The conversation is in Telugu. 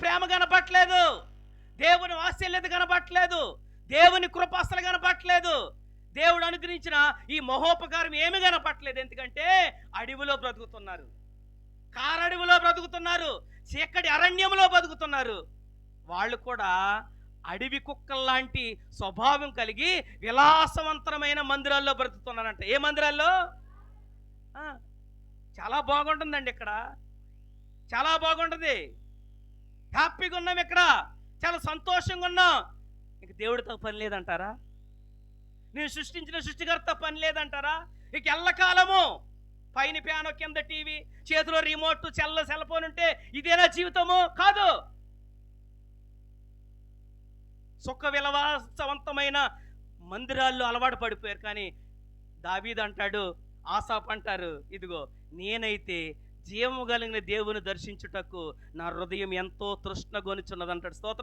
ప్రేమ కనపట్లేదు, దేవుని వాత్సల్యత కనపట్లేదు, దేవుని కృప అసలు కనపట్లేదు, దేవుడు అనుగ్రహించిన ఈ మహోపకారం ఏమి కనపట్లేదు. ఎందుకంటే అడవిలో బ్రతుకుతున్నారు, కారడవిలో బ్రతుకుతున్నారు, చీకటి అరణ్యంలో బతుకుతున్నారు. వాళ్ళు కూడా అడవి కుక్కల్లాంటి స్వభావం కలిగి విలాసవంతమైన మందిరాల్లో బ్రతుకుతున్నారంట. ఏ మందిరాల్లో? చాలా బాగుంటుందండి, ఇక్కడ చాలా బాగుంటుంది, హ్యాపీగా ఉన్నాం, ఇక్కడ చాలా సంతోషంగా ఉన్నాం. ఇక దేవుడితో పని లేదంటారా? నేను సృష్టించిన సృష్టికర్త పని లేదంటారా? ఇక ఎల్లకాలము పైన పియానో, కింద టీవీ, చేతిలో రిమోట్, సెల్ ఫోన్ ఉంటే ఇదేనా జీవితము? కాదు. సుఖ విలాసవంతమైన మందిరాల్లో అలవాటు పడిపోయారు. కానీ దావీదు అంటాడు, ఆసాపు అంటారు, ఇదిగో నేనైతే జీవము కలిగిన దేవుని దర్శించుటకు నా హృదయం ఎంతో తృష్ణ గొనుచున్నదంటాడు. స్తోత్రం.